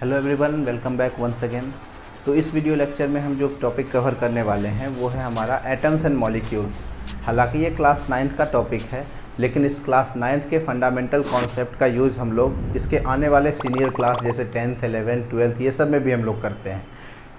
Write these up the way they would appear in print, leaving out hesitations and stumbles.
Hello everyone, welcome back once again. तो इस video lecture में हम जो टॉपिक कवर करने वाले हैं वो है हमारा एटम्स एंड मॉलिक्यूल्स। हालांकि ये क्लास 9th का टॉपिक है, लेकिन इस क्लास 9th के फंडामेंटल कॉन्सेप्ट का यूज़ हम लोग इसके आने वाले सीनियर क्लास जैसे 10th, 11th, 12th ये सब में भी हम लोग करते हैं।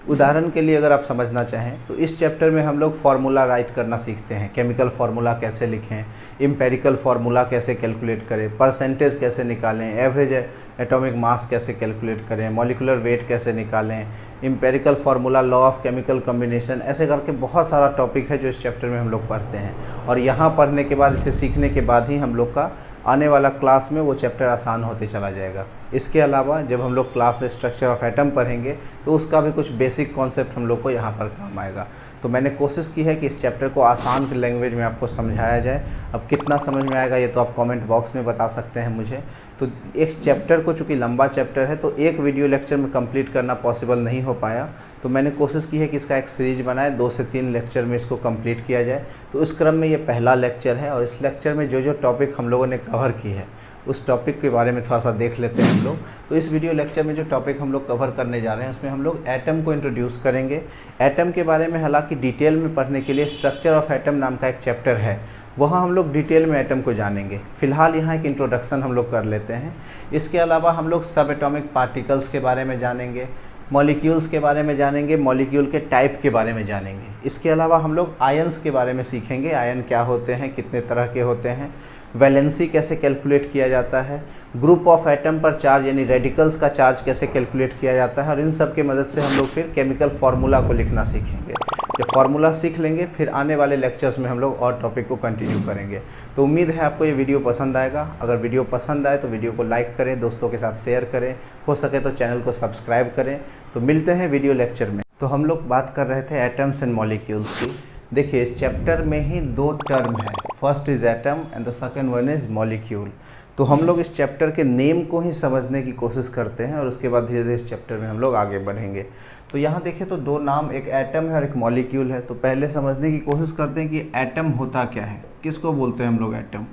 उदाहरण के लिए अगर आप समझना चाहें तो इस चैप्टर में हम लोग फार्मूला राइट करना सीखते हैं। केमिकल फार्मूला कैसे लिखें, एम्पेरिकल फार्मूला कैसे कैलकुलेट करें, परसेंटेज कैसे निकालें, एवरेज एटॉमिक मास कैसे कैलकुलेट करें, मॉलिक्यूलर वेट कैसे निकालें, empirical formula, law of chemical combination, ऐसे करके बहुत सारा टॉपिक है जो इस चैप्टर में हम लोग पढ़ते हैं। और यहाँ पढ़ने के बाद, इसे सीखने के बाद ही हम लोग का आने वाला क्लास में वो चैप्टर आसान होते चला जाएगा। इसके अलावा जब हम लोग क्लास स्ट्रक्चर ऑफ एटम पढ़ेंगे तो उसका भी कुछ बेसिक कॉन्सेप्ट हम लोग को यहाँ पर काम आएगा। तो मैंने कोशिश की है कि इस चैप्टर को आसान लैंग्वेज में आपको समझाया जाए। अब कितना समझ में आएगा ये तो आप कमेंट बॉक्स में बता सकते हैं मुझे। तो एक चैप्टर को, चूँकि लंबा चैप्टर है तो एक वीडियो लेक्चर में कंप्लीट करना पॉसिबल नहीं हो पाया, तो मैंने कोशिश की है कि इसका एक सीरीज बनाए, 2 से 3 लेक्चर में इसको कंप्लीट किया जाए। तो इस क्रम में ये पहला लेक्चर है और इस लेक्चर में जो जो टॉपिक हम लोगों ने कवर की है उस टॉपिक के बारे में थोड़ा सा देख लेते हैं हम लोग। तो इस वीडियो लेक्चर में जो टॉपिक हम लोग कवर करने जा रहे हैं उसमें हम लोग एटम को इंट्रोड्यूस करेंगे। एटम के बारे में हालांकि डिटेल में पढ़ने के लिए स्ट्रक्चर ऑफ एटम नाम का एक चैप्टर है, वहाँ हम लोग डिटेल में एटम को जानेंगे। फिलहाल यहाँ एक इंट्रोडक्शन हम लोग कर लेते हैं। इसके अलावा हम लोग सब एटॉमिक पार्टिकल्स के बारे में जानेंगे, मॉलिक्यूल्स के बारे में जानेंगे, मॉलिक्यूल के टाइप के बारे में जानेंगे। इसके अलावा हम लोग आयन्स के बारे में सीखेंगे, आयन क्या होते हैं, कितने तरह के होते हैं, वैलेंसी कैसे कैलकुलेट किया जाता है, ग्रुप ऑफ एटम पर चार्ज यानी रेडिकल्स का चार्ज कैसे कैलकुलेट किया जाता है। और इन सब की मदद से हम लोग फिर केमिकल फार्मूला को लिखना सीखेंगे। जब फार्मूला सीख लेंगे फिर आने वाले लेक्चर्स में हम लोग और टॉपिक को कंटिन्यू करेंगे। तो उम्मीद है आपको ये वीडियो पसंद आएगा। अगर वीडियो पसंद आए तो वीडियो को लाइक करें, दोस्तों के साथ शेयर करें, हो सके तो चैनल को सब्सक्राइब करें। तो मिलते हैं वीडियो लेक्चर में। तो हम लोग बात कर रहे थे एटम्स एंड मॉलिक्यूल्स की। देखिए, इस चैप्टर में ही 2 टर्म है, first is atom and the second one is molecule. तो हम लोग इस चैप्टर के नेम को ही समझने की कोशिश करते हैं और उसके बाद धीरे धीरे इस चैप्टर में हम लोग आगे बढ़ेंगे। तो यहाँ देखिए, तो 2 नाम, एक एटम है और एक मॉलिक्यूल है। तो पहले समझने की कोशिश करते हैं कि एटम होता क्या है, किसको बोलते हैं हम लोग एटम।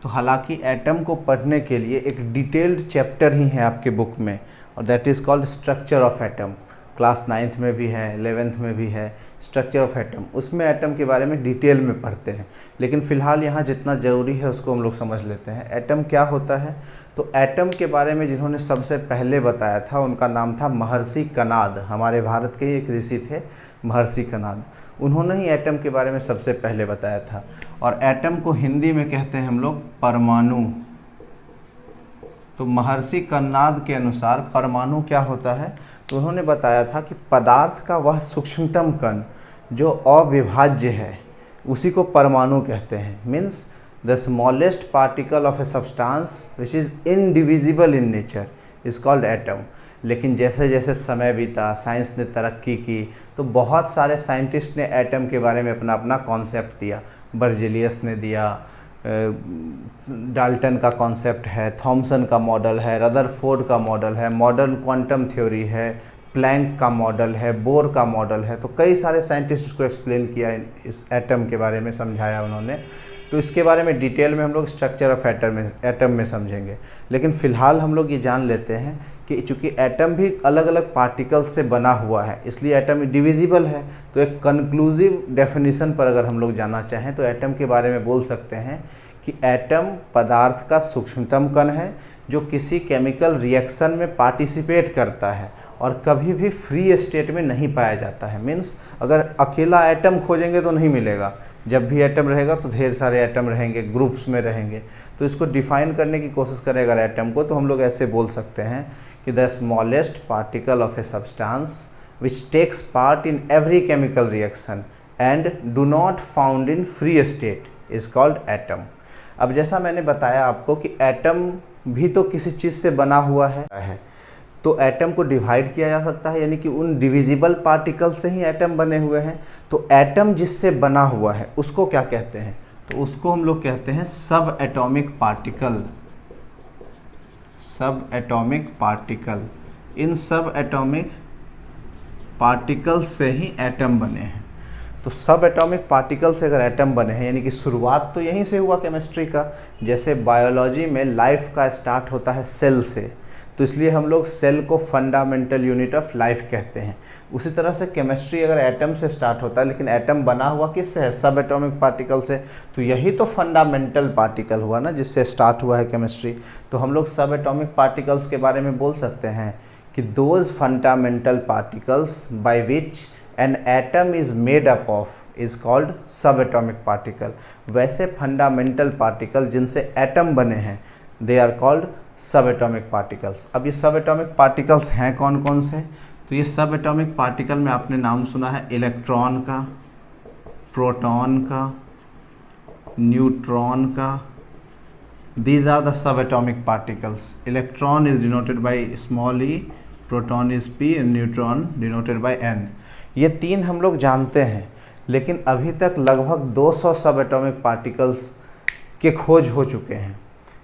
तो हालांकि एटम को पढ़ने के लिए एक डिटेल्ड चैप्टर ही है आपके बुक में और that is called structure of atom. Class 9th में भी है, 11th में भी है स्ट्रक्चर ऑफ एटम। उसमें एटम के बारे में डिटेल में पढ़ते हैं, लेकिन फ़िलहाल यहाँ जितना ज़रूरी है उसको हम लोग समझ लेते हैं। एटम क्या होता है? तो एटम के बारे में जिन्होंने सबसे पहले बताया था उनका नाम था महर्षि कनाद। हमारे भारत के ही एक ऋषि थे महर्षि कनाद, उन्होंने ही एटम के बारे में सबसे पहले बताया था। और एटम को हिंदी में कहते हैं हम लोग परमाणु। तो महर्षि कनाद के अनुसार परमाणु क्या होता है? तो उन्होंने बताया था कि पदार्थ का वह सूक्ष्मतम कण जो अविभाज्य है उसी को परमाणु कहते हैं। Means the smallest particle of a substance which is indivisible in nature is called atom. लेकिन जैसे जैसे समय बीता, साइंस ने तरक्की की, तो बहुत सारे साइंटिस्ट ने एटम के बारे में अपना अपना कॉन्सेप्ट दिया। बर्जेलियस ने दिया, डाल्टन का कॉन्सेप्ट है, थॉमसन का मॉडल है, रदरफोर्ड का मॉडल है, मॉडर्न क्वांटम थ्योरी है, प्लैंक का मॉडल है, बोर का मॉडल है। तो कई सारे साइंटिस्ट को एक्सप्लेन किया, इस एटम के बारे में समझाया उन्होंने। तो इसके बारे में डिटेल में हम लोग स्ट्रक्चर ऑफ एटम में समझेंगे। लेकिन फ़िलहाल हम लोग ये जान लेते हैं कि चूँकि एटम भी अलग अलग पार्टिकल्स से बना हुआ है इसलिए एटम डिविजिबल है। तो एक कंक्लूसिव डेफिनेशन पर अगर हम लोग जाना चाहें तो एटम के बारे में बोल सकते हैं कि एटम पदार्थ का सूक्ष्मतम कण है जो किसी केमिकल रिएक्शन में पार्टिसिपेट करता है और कभी भी फ्री स्टेट में नहीं पाया जाता है। मीन्स अगर अकेला एटम खोजेंगे तो नहीं मिलेगा, जब भी एटम रहेगा तो ढेर सारे एटम रहेंगे, ग्रुप्स में रहेंगे। तो इसको डिफाइन करने की कोशिश करें अगर एटम को, तो हम लोग ऐसे बोल सकते हैं कि the smallest particle of a substance which takes part in every chemical reaction and do not found in free state is called atom. अब जैसा मैंने बताया आपको कि एटम भी तो किसी चीज़ से बना हुआ है, तो एटम को डिवाइड किया जा सकता है, यानी कि उन डिविजिबल पार्टिकल से ही एटम बने हुए हैं। तो एटम जिससे बना हुआ है उसको क्या कहते हैं? तो उसको हम लोग कहते हैं सब एटॉमिक पार्टिकल। सब एटॉमिक पार्टिकल, इन सब एटॉमिक पार्टिकल से ही एटम बने हैं। तो सब एटॉमिक पार्टिकल से अगर एटम बने हैं, यानी कि शुरुआत तो यहीं से हुआ केमिस्ट्री का। जैसे बायोलॉजी में लाइफ का स्टार्ट होता है सेल से, तो इसलिए हम लोग सेल को फंडामेंटल यूनिट ऑफ लाइफ कहते हैं। उसी तरह से केमिस्ट्री अगर एटम से स्टार्ट होता है, लेकिन एटम बना हुआ किससे है? सब एटॉमिक पार्टिकल से। तो यही तो फंडामेंटल पार्टिकल हुआ ना, जिससे स्टार्ट हुआ है केमिस्ट्री। तो हम लोग सब एटॉमिक पार्टिकल्स के बारे में बोल सकते हैं कि those fundamental particles by which an atom is made up of is called सब एटॉमिक पार्टिकल। वैसे फंडामेंटल पार्टिकल जिनसे एटम बने हैं दे आर कॉल्ड सब एटॉमिक पार्टिकल्स। अब ये सब एटॉमिक पार्टिकल्स हैं कौन कौन से? तो ये सब एटॉमिक पार्टिकल में आपने नाम सुना है इलेक्ट्रॉन का, प्रोटॉन का, न्यूट्रॉन का। These are the sub atomic particles. Electron is denoted by small E, proton is P and neutron denoted by N. ये तीन हम लोग जानते हैं, लेकिन अभी तक लगभग 200 सब एटॉमिक पार्टिकल्स के खोज हो चुके हैं।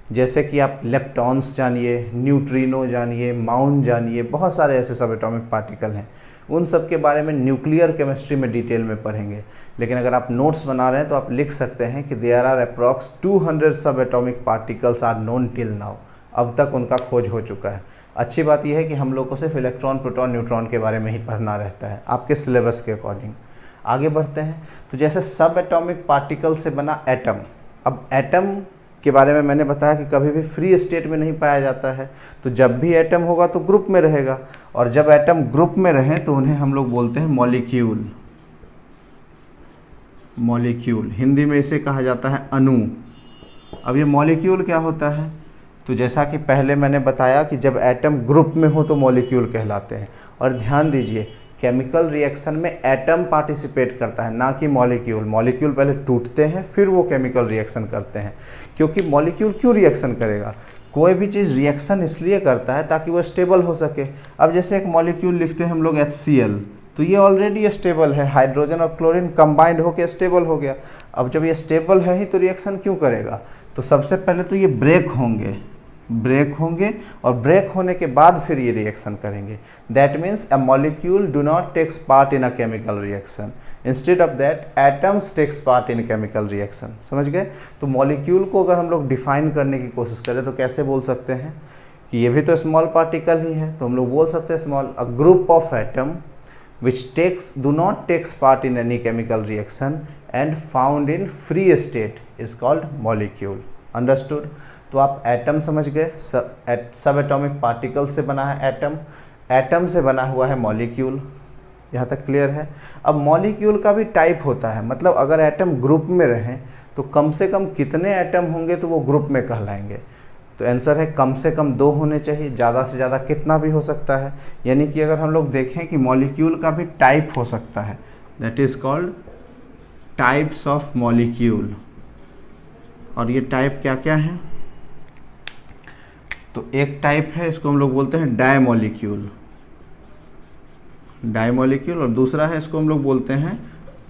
जैसे कि आप लेप्टॉन्स जानिए, न्यूट्रिनो जानिए, माउन जानिए, बहुत सारे ऐसे सब एटॉमिक पार्टिकल हैं। उन सब के बारे में न्यूक्लियर केमिस्ट्री में डिटेल में पढ़ेंगे। लेकिन अगर आप नोट्स बना रहे हैं तो आप लिख सकते हैं कि there are approx 200 sub atomic particles are known till now. अब तक उनका खोज हो चुका है। अच्छी बात यह है कि हम लोग को सिर्फ इलेक्ट्रॉन, प्रोटॉन, न्यूट्रॉन के बारे में ही पढ़ना रहता है आपके सिलेबस के अकॉर्डिंग। आगे बढ़ते हैं। तो जैसे सब एटॉमिक पार्टिकल से बना एटम। अब एटम के बारे में मैंने बताया कि कभी भी फ्री स्टेट में नहीं पाया जाता है। तो जब भी एटम होगा तो ग्रुप में रहेगा, और जब एटम ग्रुप में रहे तो उन्हें हम लोग बोलते हैं मॉलिक्यूल। मॉलिक्यूल हिंदी में इसे कहा जाता है अणु। अब ये मॉलिक्यूल क्या होता है? तो जैसा कि पहले मैंने बताया कि जब एटम ग्रुप में हो तो मॉलिक्यूल कहलाते हैं। और ध्यान दीजिए, केमिकल रिएक्शन में एटम पार्टिसिपेट करता है, ना कि मॉलिक्यूल। मॉलिक्यूल पहले टूटते हैं फिर वो केमिकल रिएक्शन करते हैं। क्योंकि मॉलिक्यूल क्यों रिएक्शन करेगा? कोई भी चीज़ रिएक्शन इसलिए करता है ताकि वो स्टेबल हो सके। अब जैसे एक मॉलिक्यूल लिखते हैं हम लोग HCl, तो ये ऑलरेडी स्टेबल है, हाइड्रोजन और क्लोरीन कंबाइंड होकर स्टेबल हो गया। अब जब ये स्टेबल है ही तो रिएक्शन क्यों करेगा? तो सबसे पहले तो ये ब्रेक होंगे और ब्रेक होने के बाद फिर ये रिएक्शन करेंगे। That means a molecule do not takes part in a chemical reaction, instead of that atoms takes part in chemical reaction. समझ गए? तो मॉलिक्यूल को अगर हम लोग डिफाइन करने की कोशिश करें तो कैसे बोल सकते हैं कि ये भी तो स्मॉल पार्टिकल ही है। तो हम लोग बोल सकते हैं small a group of atom which do not takes part in any chemical reaction and found in free state is called molecule. Understood? तो आप एटम समझ गए। सब एटॉमिक पार्टिकल से बना है एटम, एटम से बना हुआ है मॉलिक्यूल। यहाँ तक क्लियर है? अब मॉलिक्यूल का भी टाइप होता है, मतलब अगर एटम ग्रुप में रहें तो कम से कम कितने एटम होंगे तो वो ग्रुप में कहलाएंगे? तो आंसर है कम से कम 2 होने चाहिए, ज़्यादा से ज़्यादा कितना भी हो सकता है। यानी कि अगर हम लोग देखें कि मॉलिक्यूल का भी टाइप हो सकता है, that is called types of molecule. और ये टाइप क्या क्या है? तो एक टाइप है, इसको हम लोग बोलते हैं डायमॉलिक्यूल, और दूसरा है इसको हम लोग बोलते हैं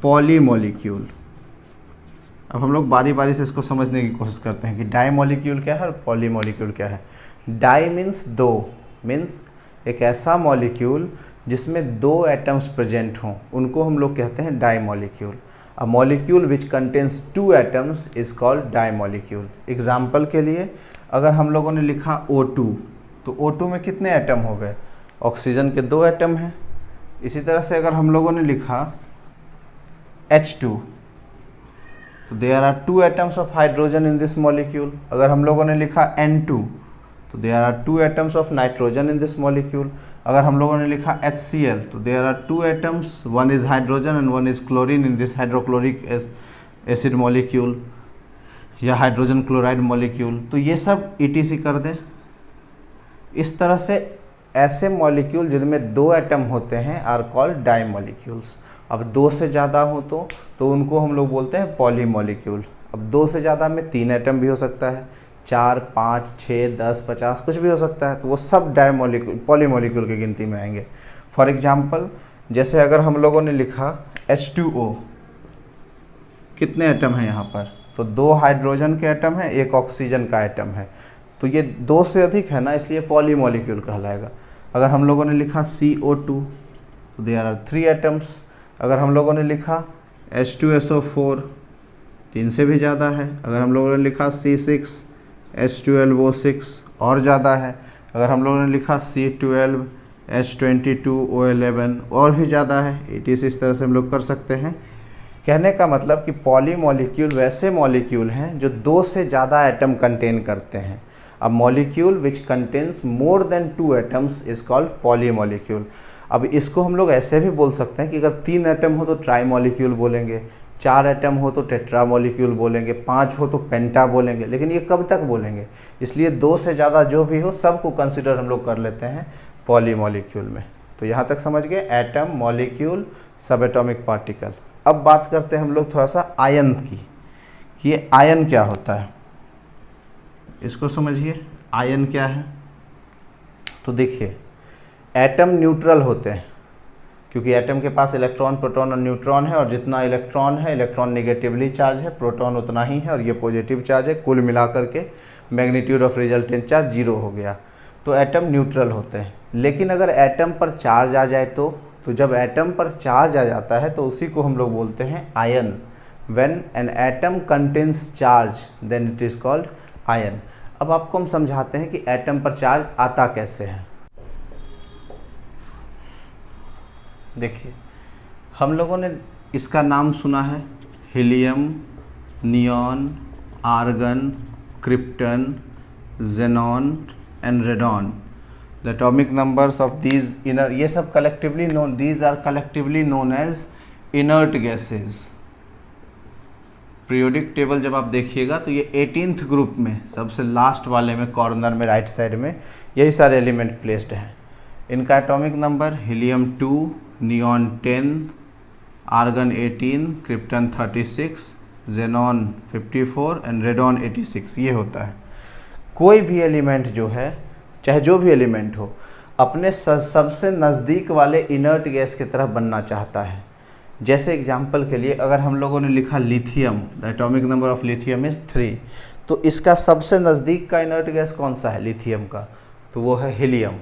पॉलीमॉलिक्यूल। अब हम लोग बारी बारी से इसको समझने की कोशिश करते हैं कि डायमॉलिक्यूल क्या है और पॉलीमॉलिक्यूल क्या है। डाई मीन्स 2, मीन्स एक ऐसा मॉलिक्यूल जिसमें 2 एटम्स प्रेजेंट हों, उनको हम लोग कहते हैं diamolecule. A molecule which contains 2 atoms is called diamolecule. Example के लिए अगर हम लोगों ने लिखा O2, तो O2 में कितने एटम हो गए? ऑक्सीजन के 2 एटम हैं। इसी तरह से अगर हम लोगों ने लिखा H2, तो there are 2 atoms of hydrogen in this molecule. अगर हम लोगों ने लिखा N2, तो there are 2 atoms of nitrogen in this molecule. अगर हम लोगों ने लिखा HCl, तो there are 2 atoms, 1 is hydrogen and 1 is chlorine in this hydrochloric acid molecule या हाइड्रोजन क्लोराइड मॉलिक्यूल। तो ये सब ETC कर दें। इस तरह से ऐसे मॉलिक्यूल जिनमें 2 एटम होते हैं आर कॉल्ड डायमॉलिक्यूल्स। अब 2 से ज़्यादा हो तो उनको हम लोग बोलते हैं पॉलीमॉलिक्यूल। अब 2 से ज़्यादा में 3 एटम भी हो सकता है, 4, 5, 6, 10, 50 कुछ भी हो सकता है, तो वो सब पॉलीमॉलिक्यूल की गिनती में आएंगे। फॉर एग्जांपल, जैसे अगर हम लोगों ने लिखा H2O, कितने एटम हैं यहाँ पर? तो 2 हाइड्रोजन के एटम है, 1 ऑक्सीजन का एटम है, तो ये 2 से अधिक है ना, इसलिए पॉलीमॉलिक्यूल कहलाएगा। अगर हम लोगों ने लिखा CO2, तो देयर आर 3 एटम्स। अगर हम लोगों ने लिखा H2SO4, 3 से भी ज़्यादा है। अगर हम लोगों ने लिखा C6H12O6, और ज़्यादा है। अगर हम लोगों ने लिखा C12 H22 O11 और भी ज़्यादा है, इस तरह से हम लोग कर सकते हैं। कहने का मतलब कि पॉली मॉलिक्यूल वैसे मॉलिक्यूल हैं जो 2 से ज़्यादा एटम कंटेन करते हैं। अब molecule which contains more than 2 atoms is called poly molecule. अब इसको हम लोग ऐसे भी बोल सकते हैं कि अगर 3 एटम हो तो ट्राई मॉलिक्यूल बोलेंगे, 4 एटम हो तो टेट्रा मॉलिक्यूल बोलेंगे, 5 हो तो पेंटा बोलेंगे। लेकिन ये कब तक बोलेंगे, इसलिए 2 से ज़्यादा जो भी हो सबको कंसिडर हम लोग कर लेते हैं पॉली मॉलिक्यूल में। तो यहाँ तक समझ गए, एटम, मॉलिक्यूल, सब एटॉमिक पार्टिकल। अब बात करते हैं हम लोग थोड़ा सा आयन की, कि ये आयन क्या होता है, इसको समझिए। आयन क्या है, तो देखिए एटम न्यूट्रल होते हैं, क्योंकि एटम के पास इलेक्ट्रॉन, प्रोटॉन और न्यूट्रॉन है, और जितना इलेक्ट्रॉन है, इलेक्ट्रॉन नेगेटिवली चार्ज है, प्रोटॉन उतना ही है, और ये पॉजिटिव चार्ज है। कुल मिलाकर के मैग्नीट्यूड ऑफ रिजल्टेंट चार्ज 0 हो गया। तो एटम न्यूट्रल होते हैं। लेकिन अगर एटम पर चार्ज आ जाए तो जब एटम पर चार्ज आ जाता है तो उसी को हम लोग बोलते हैं ion. When an atom contains charge then it is called ion. अब आपको हम समझाते हैं कि एटम पर चार्ज आता कैसे है। देखिए, हम लोगों ने इसका नाम सुना है, helium, neon, argon, krypton, xenon and radon. The atomic numbers of these inert, ये सब collectively known, these are collectively known as inert gases। Periodic table जब आप देखिएगा तो ये 18th ग्रुप में, सबसे लास्ट वाले में, कॉर्नर में, राइट साइड में यही सारे एलिमेंट प्लेस्ड हैं। इनका atomic number helium 2, neon 10, argon 18, krypton 36, xenon 54 and radon 86 ये होता है। कोई भी एलिमेंट जो है, चाहे जो भी एलिमेंट हो, अपने सबसे नज़दीक वाले इनर्ट गैस की तरफ बनना चाहता है। जैसे एग्जांपल के लिए अगर हम लोगों ने लिखा lithium, the atomic number of lithium is 3, तो इसका सबसे नज़दीक का इनर्ट गैस कौन सा है लिथियम का, तो वो है हीलियम।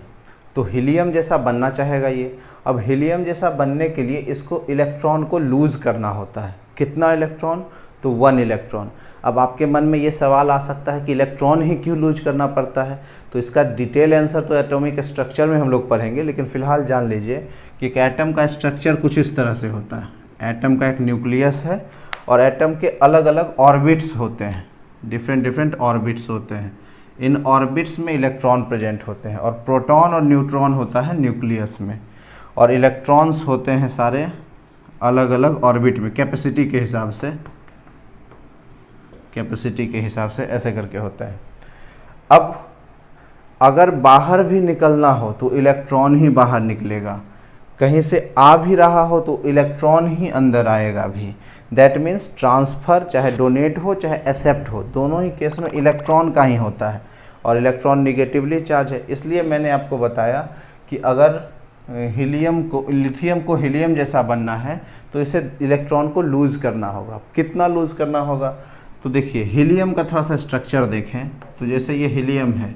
तो हीलियम जैसा बनना चाहेगा ये। अब हीलियम जैसा बनने के लिए इसको इलेक्ट्रॉन को लूज़ करना होता है। कितना इलेक्ट्रॉन, तो 1 इलेक्ट्रॉन। अब आपके मन में ये सवाल आ सकता है कि इलेक्ट्रॉन ही क्यों लूज करना पड़ता है, तो इसका डिटेल आंसर तो एटॉमिक स्ट्रक्चर में हम लोग पढ़ेंगे, लेकिन फ़िलहाल जान लीजिए कि एक एटम का स्ट्रक्चर कुछ इस तरह से होता है। एटम का एक न्यूक्लियस है और एटम के अलग अलग ऑर्बिट्स होते हैं, डिफरेंट ऑर्बिट्स होते हैं। इन ऑर्बिट्स में इलेक्ट्रॉन प्रेजेंट होते हैं, और प्रोटॉन और न्यूट्रॉन होता है न्यूक्लियस में, और इलेक्ट्रॉन्स होते हैं सारे अलग अलग ऑर्बिट में, कैपेसिटी के हिसाब से ऐसे करके होता है। अब अगर बाहर भी निकलना हो तो इलेक्ट्रॉन ही बाहर निकलेगा, कहीं से आ भी रहा हो तो इलेक्ट्रॉन ही अंदर आएगा भी। दैट मीन्स ट्रांसफ़र चाहे डोनेट हो चाहे एक्सेप्ट हो, दोनों ही केस में इलेक्ट्रॉन का ही होता है, और इलेक्ट्रॉन निगेटिवली चार्ज है। इसलिए मैंने आपको बताया कि अगर लिथियम को हीलियम जैसा बनना है तो इसे इलेक्ट्रॉन को लूज़ करना होगा। कितना लूज़ करना होगा, तो देखिए हीलियम का थोड़ा सा स्ट्रक्चर देखें तो जैसे ये हीलियम है,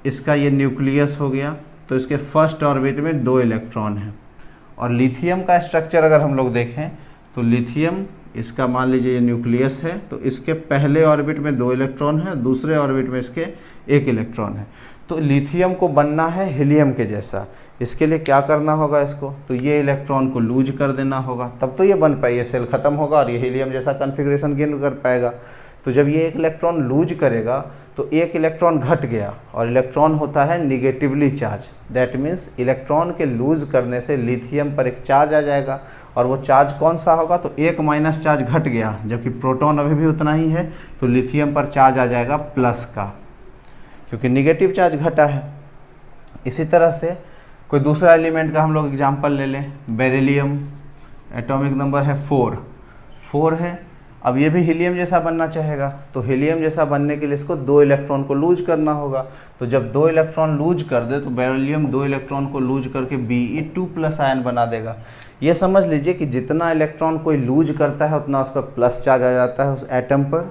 इसका ये न्यूक्लियस हो गया, तो इसके फर्स्ट ऑर्बिट में 2 इलेक्ट्रॉन हैं। और लिथियम का स्ट्रक्चर अगर हम लोग देखें तो लिथियम, इसका मान लीजिए ये न्यूक्लियस है, तो इसके पहले ऑर्बिट में 2 इलेक्ट्रॉन है, दूसरे ऑर्बिट में इसके 1 इलेक्ट्रॉन है। तो लिथियम को बनना है हीलियम के जैसा, इसके लिए क्या करना होगा इसको, तो ये इलेक्ट्रॉन को लूज कर देना होगा, तब तो ये बन पाए, ये सेल ख़त्म होगा और ये हीलियम जैसा कॉन्फ़िगरेशन गेन कर पाएगा। तो जब ये 1 इलेक्ट्रॉन लूज करेगा तो 1 इलेक्ट्रॉन घट गया, और इलेक्ट्रॉन होता है negatively charge. That means electron के लूज करने से लिथियम पर एक चार्ज आ जाएगा, और वो चार्ज कौन सा होगा, तो 1 माइनस चार्ज घट गया, जबकि प्रोटॉन अभी भी उतना ही है, तो लिथियम पर चार्ज आ जाएगा प्लस का, क्योंकि निगेटिव चार्ज घटा है। इसी तरह से कोई दूसरा एलिमेंट का हम लोग एग्जांपल ले लें, बेरिलियम, एटॉमिक नंबर है 4 है। अब ये भी हीलियम जैसा बनना चाहेगा, तो हीलियम जैसा बनने के लिए इसको 2 इलेक्ट्रॉन को लूज करना होगा। तो जब 2 इलेक्ट्रॉन लूज कर दे तो बेरिलियम 2 इलेक्ट्रॉन को लूज करके Be2+ आयन बना देगा। ये समझ लीजिए कि जितना इलेक्ट्रॉन कोई लूज करता है उतना उस पर प्लस चार्ज आ जाता है उस एटम पर,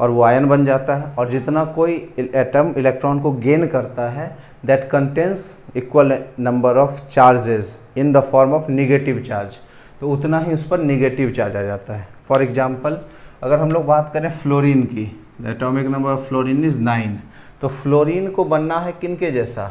और वो आयन बन जाता है। और जितना कोई एटम इलेक्ट्रॉन को गेन करता है, that contains equal number of charges in the form of negative charge, तो उतना ही उस पर निगेटिव चार्ज आ जाता है। फॉर एग्जाम्पल अगर हम लोग बात करें फ्लोरीन की, the atomic number of fluorine is 9, तो फ्लोरीन को बनना है किनके जैसा,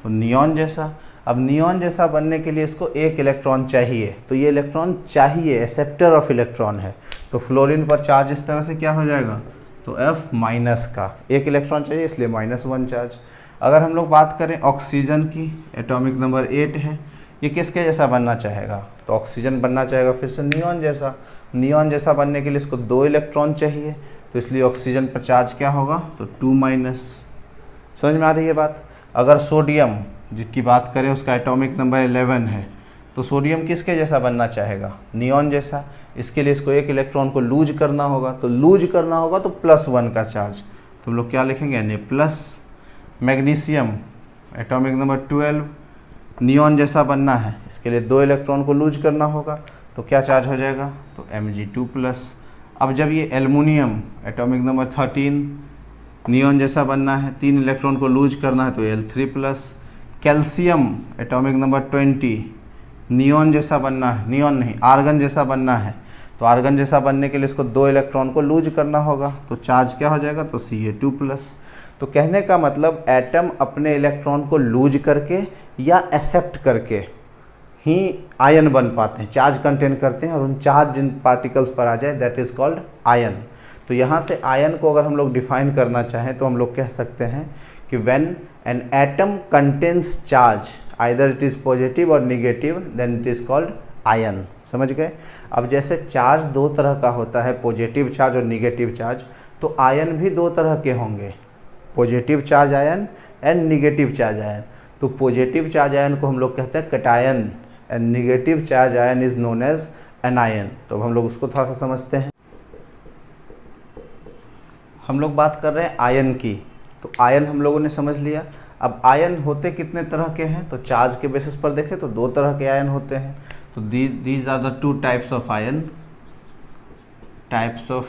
तो नियॉन जैसा। अब नियॉन जैसा बनने के लिए इसको एक इलेक्ट्रॉन चाहिए, तो ये इलेक्ट्रॉन चाहिए, एक्सेप्टर ऑफ इलेक्ट्रॉन है, तो फ्लोरीन पर चार्ज इस तरह से क्या हो जाएगा, तो F माइनस का, एक इलेक्ट्रॉन चाहिए इसलिए -1 चार्ज। अगर हम लोग बात करें ऑक्सीजन की, एटॉमिक नंबर 8 है, ये किसके जैसा बनना चाहेगा, तो ऑक्सीजन बनना चाहेगा फिर से नियॉन जैसा। नियॉन जैसा बनने के लिए इसको 2 इलेक्ट्रॉन चाहिए, तो इसलिए ऑक्सीजन पर चार्ज क्या होगा, तो 2-। समझ में आ रही है बात। अगर सोडियम जिसकी बात करें उसका एटॉमिक नंबर 11 है, तो सोडियम किसके जैसा बनना चाहेगा, नियॉन जैसा। इसके लिए इसको एक इलेक्ट्रॉन को लूज करना होगा, तो लूज करना होगा तो +1 का चार्ज, तो हम लोग क्या लिखेंगे, Na+। Magnesium atomic number 12 neon जैसा बनना है, इसके लिए 2 इलेक्ट्रॉन को लूज करना होगा, तो क्या चार्ज हो जाएगा, तो Mg2+। अब जब ये एल्युमिनियम एटॉमिक नंबर 13 नियॉन जैसा बनना है, 3 इलेक्ट्रॉन को लूज करना है, तो Al3+। Calcium atomic number 20 neon जैसा बनना है, नियॉन नहीं आर्गन जैसा बनना है, तो आर्गन जैसा बनने के लिए इसको 2 इलेक्ट्रॉन को लूज करना होगा, तो चार्ज क्या हो जाएगा, तो Ca2+। तो कहने का मतलब एटम अपने इलेक्ट्रॉन को लूज करके या एक्सेप्ट करके ही आयन बन पाते हैं, चार्ज कंटेन करते हैं, और उन चार्ज जिन पार्टिकल्स पर आ जाए दैट इज़ कॉल्ड आयन। तो यहाँ से आयन को अगर हम लोग डिफाइन करना चाहें तो हम लोग कह सकते हैं कि when an atom contains charge either it is positive और negative then it is called ion. समझ गए। अब जैसे चार्ज 2 तरह का होता है, पॉजिटिव चार्ज और निगेटिव चार्ज, तो आयन भी 2 तरह के होंगे, positive charge ion and negative charge ion. तो पॉजिटिव चार्ज आयन को हम लोग कहते हैं cation and negative charge ion is known as anion. तो हम लोग उसको थोड़ा सा समझते हैं। हम लोग बात कर रहे हैं आयन की, तो आयन हम लोगों ने समझ लिया। अब आयन होते कितने तरह के हैं, तो चार्ज के बेसिस पर देखें तो 2 तरह के आयन होते हैं। तो these are the 2 types of ion. Types of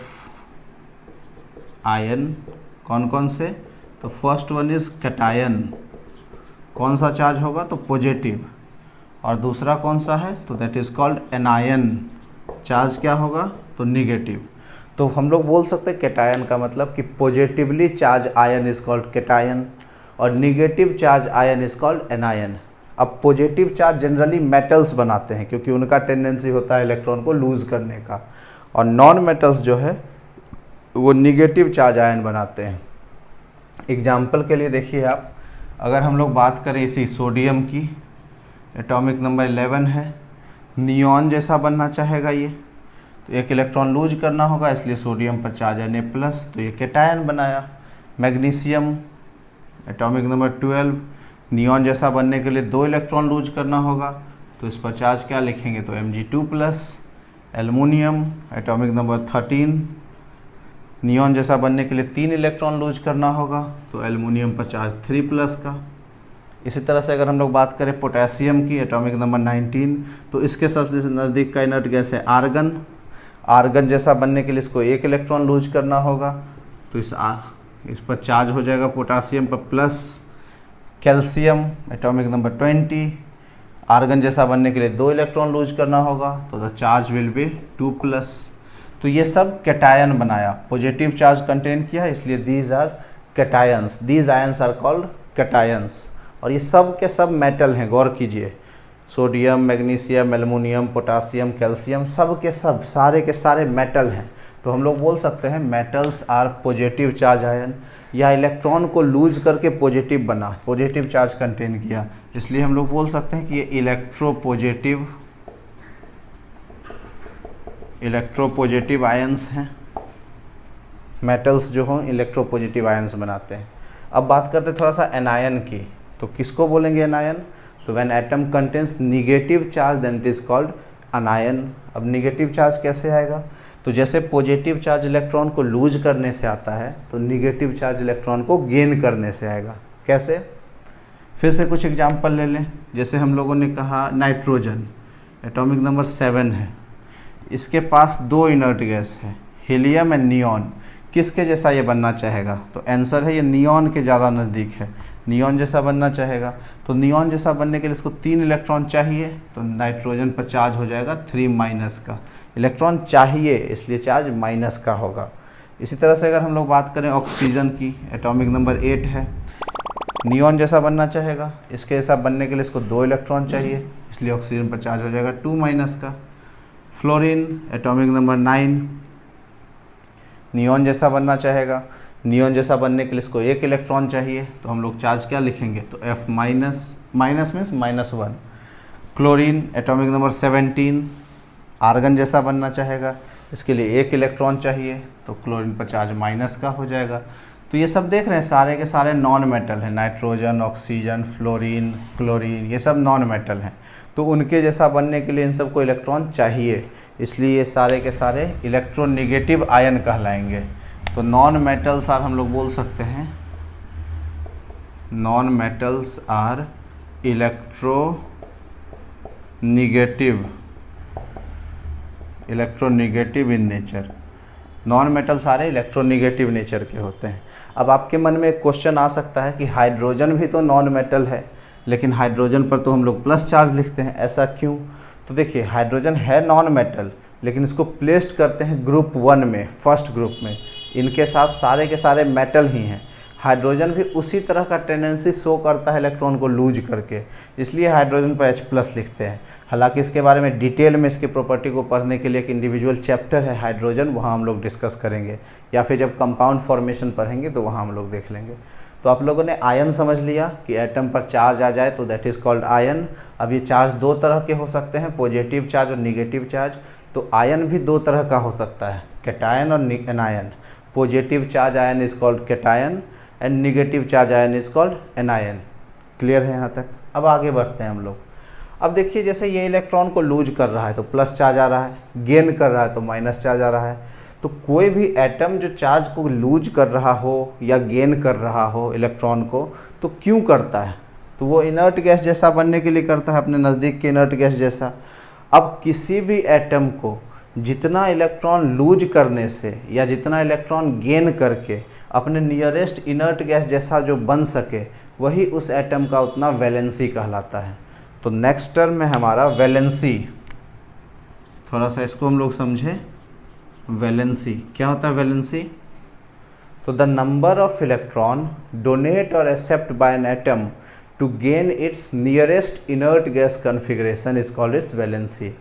ion कौन कौन से, तो फर्स्ट वन इज कैटायन, कौन सा चार्ज होगा, तो पॉजिटिव। और दूसरा कौन सा है, तो that is called anion, charge क्या होगा, तो निगेटिव। तो हम लोग बोल सकते हैं कैटायन का मतलब कि positively charge ion is called cation और negative charge ion is called anion. अब पॉजिटिव चार्ज जनरली मेटल्स बनाते हैं क्योंकि उनका टेंडेंसी होता है इलेक्ट्रॉन को लूज करने का, और नॉन मेटल्स जो है वो निगेटिव चार्ज आयन बनाते हैं। एग्जाम्पल के लिए देखिए आप, अगर हम लोग बात करें इसी सोडियम की, एटॉमिक नंबर 11 है, नियॉन जैसा बनना चाहेगा ये, तो एक इलेक्ट्रॉन लूज करना होगा, इसलिए सोडियम पर चार्ज है Na+, तो ये कैटायन बनाया। मैग्नीशियम एटॉमिक नंबर 12 नियॉन जैसा बनने के लिए 2 इलेक्ट्रॉन लूज करना होगा, तो इस पर चार्ज क्या लिखेंगे, तो Mg2+। Aluminium atomic number 13 neon जैसा बनने के लिए 3 इलेक्ट्रॉन लूज करना होगा, तो एल्युमिनियम पर चार्ज 3+ का। इसी तरह से अगर हम लोग बात करें पोटेशियम की, एटॉमिक नंबर 19, तो इसके सबसे नज़दीक का इनर्ट गैस है आर्गन। आर्गन जैसा बनने के लिए इसको 1 इलेक्ट्रॉन लूज करना होगा, तो इस पर चार्ज हो जाएगा पोटेशियम पर plus. Calcium atomic number 20 argon जैसा बनने के लिए 2 इलेक्ट्रॉन लूज करना होगा, तो द चार्ज विल बी 2+। तो ये सब कैटायन बनाया, पॉजिटिव चार्ज कंटेन किया, इसलिए these are cations, these ions are called cations. और ये सब के सब मेटल हैं, गौर कीजिए, sodium, magnesium, aluminium, potassium, calcium, सब के सब सारे के सारे मेटल हैं। तो हम लोग बोल सकते हैं metals are positive charge ion, या इलेक्ट्रॉन को लूज करके पॉजिटिव बना, पॉजिटिव चार्ज कंटेन किया, इसलिए हम लोग बोल सकते हैं कि ये इलेक्ट्रोपॉजिटिव आयंस हैं। मेटल्स जो हों इलेक्ट्रोपॉजिटिव आयंस बनाते हैं। अब बात करते हैं थोड़ा सा एनायन की, तो किसको बोलेंगे एनायन, तो when atom contains negative charge then it is called anion. अब निगेटिव चार्ज कैसे आएगा, तो जैसे पॉजिटिव चार्ज इलेक्ट्रॉन को लूज करने से आता है, तो निगेटिव चार्ज इलेक्ट्रॉन को गेन करने से आएगा। कैसे, फिर से कुछ एग्जांपल ले लें। जैसे हम लोगों ने कहा नाइट्रोजन एटॉमिक नंबर 7 है, इसके पास 2 इनर्ट गैस है, हीलियम एंड नियॉन। किसके जैसा ये बनना चाहेगा, तो आंसर है ये नियॉन के ज़्यादा नज़दीक है, नियॉन जैसा बनना चाहेगा। तो नियॉन जैसा बनने के लिए इसको 3 इलेक्ट्रॉन चाहिए, तो नाइट्रोजन पर चार्ज हो जाएगा 3- का। इलेक्ट्रॉन चाहिए इसलिए चार्ज माइनस का होगा। इसी तरह से अगर हम लोग बात करें ऑक्सीजन की, एटॉमिक नंबर 8 है, नियॉन जैसा बनना चाहेगा, इसके जैसा बनने के लिए इसको 2 इलेक्ट्रॉन चाहिए, इसलिए ऑक्सीजन पर चार्ज हो जाएगा 2- का। फ्लोरीन एटॉमिक नंबर 9, नियॉन जैसा बनना चाहेगा, नियॉन जैसा बनने के लिए इसको 1 इलेक्ट्रॉन चाहिए, तो हम लोग चार्ज क्या लिखेंगे, तो F-, minus means -1। Chlorine atomic number 17, argon जैसा बनना चाहेगा, इसके लिए 1 इलेक्ट्रॉन चाहिए, तो क्लोरीन पर चार्ज माइनस का हो जाएगा। तो ये सब देख रहे हैं सारे के सारे नॉन मेटल हैं, नाइट्रोजन, ऑक्सीजन, फ्लोरीन, क्लोरीन, ये सब नॉन मेटल हैं। तो उनके जैसा बनने के लिए इन सबको इलेक्ट्रॉन चाहिए, इसलिए ये सारे के सारे इलेक्ट्रोनेगेटिव आयन कहलाएंगे। तो नॉन मेटल्स आर, हम लोग बोल सकते हैं non metals are electronegative in nature. Non metal सारे इलेक्ट्रोनेगेटिव नेचर के होते हैं। अब आपके मन में एक क्वेश्चन आ सकता है कि हाइड्रोजन भी तो नॉन मेटल है, लेकिन हाइड्रोजन पर तो हम लोग प्लस चार्ज लिखते हैं, ऐसा क्यों? तो देखिए, हाइड्रोजन है नॉन मेटल, लेकिन इसको प्लेस्ड करते हैं ग्रुप 1 में, फर्स्ट ग्रुप में। इनके साथ सारे के सारे मेटल ही हैं। हाइड्रोजन भी उसी तरह का टेंडेंसी शो करता है इलेक्ट्रॉन को लूज करके, इसलिए हाइड्रोजन पर H+ लिखते हैं। हालांकि इसके बारे में डिटेल में, इसकी प्रॉपर्टी को पढ़ने के लिए एक इंडिविजुअल चैप्टर है हाइड्रोजन, वहाँ हम लोग डिस्कस करेंगे, या फिर जब कंपाउंड फॉर्मेशन पढ़ेंगे तो वहाँ हम लोग देख लेंगे। तो आप लोगों ने आयन समझ लिया कि एटम पर चार्ज आ जाए तो दैट इज़ कॉल्ड आयन। अब ये चार्ज 2 तरह के हो सकते हैं, पॉजिटिव चार्ज और निगेटिव चार्ज। तो आयन भी 2 तरह का हो सकता है, कैटायन और anion. Positive charge ion is called cation and negative charge ion is called anion. Clear है यहाँ तक? अब आगे बढ़ते हैं हम लोग। अब देखिए, जैसे ये इलेक्ट्रॉन को लूज कर रहा है तो प्लस चार्ज आ रहा है, गेन कर रहा है तो माइनस चार्ज आ रहा है। तो कोई भी एटम जो चार्ज को लूज कर रहा हो या गेन कर रहा हो इलेक्ट्रॉन को, तो क्यों करता है? तो वो इनर्ट गैस जैसा बनने के लिए करता है, अपने नज़दीक के इनर्ट गैस जैसा। अब किसी भी एटम को जितना इलेक्ट्रॉन लूज करने से या जितना इलेक्ट्रॉन गेन करके अपने नियरेस्ट इनर्ट गैस जैसा जो बन सके, वही उस एटम का उतना वैलेंसी कहलाता है। तो नेक्स्ट टर्म है हमारा वैलेंसी। थोड़ा सा इसको हम लोग समझें। वैलेंसी क्या होता है? वैलेंसी, तो the number of electron donate और accept by an atom to gain its nearest inert gas configuration is called its valency.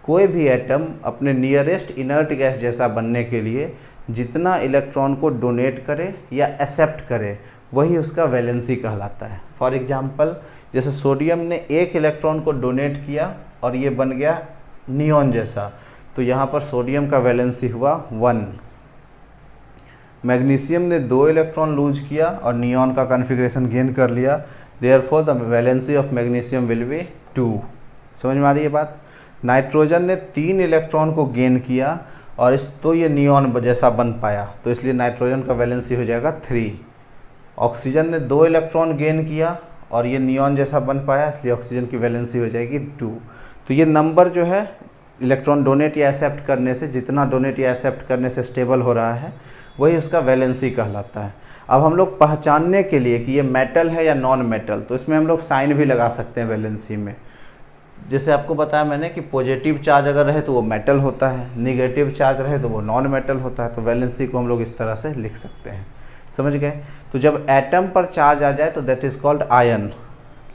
कोई भी एटम अपने नियरेस्ट इनर्ट गैस जैसा बनने के लिए जितना इलेक्ट्रॉन को डोनेट करे या एक्सेप्ट करे, वही उसका वैलेंसी कहलाता है। फॉर एग्जांपल, जैसे सोडियम ने 1 इलेक्ट्रॉन को डोनेट किया और ये बन गया नियॉन जैसा, तो यहाँ पर सोडियम का वैलेंसी हुआ 1। मैग्नीशियम ने 2 इलेक्ट्रॉन लूज किया और नियॉन का कॉन्फ़िगरेशन गेन कर लिया, therefore the valency of magnesium will be 2। समझ में आ रही है बात? नाइट्रोजन ने 3 इलेक्ट्रॉन को गेन किया और तो ये नियॉन जैसा बन पाया, तो इसलिए नाइट्रोजन का वैलेंसी हो जाएगा 3। ऑक्सीजन ने 2 इलेक्ट्रॉन गेन किया और ये नियॉन जैसा बन पाया, इसलिए ऑक्सीजन की वैलेंसी हो जाएगी 2। तो ये नंबर जो है इलेक्ट्रॉन डोनेट या एक्सेप्ट करने से, जितना डोनेट या एक्सेप्ट करने से स्टेबल हो रहा है, वही उसका वैलेंसी कहलाता है। अब हम लोग पहचानने के लिए कि ये मेटल है या नॉन मेटल, तो इसमें हम लोग साइन भी लगा सकते हैं वैलेंसी में। जैसे आपको बताया मैंने कि पॉजिटिव चार्ज अगर रहे तो वो मेटल होता है, निगेटिव चार्ज रहे तो वो नॉन मेटल होता है। तो वैलेंसी को हम लोग इस तरह से लिख सकते हैं। समझ गए? तो जब एटम पर चार्ज आ जाए तो दैट इज़ कॉल्ड आयन।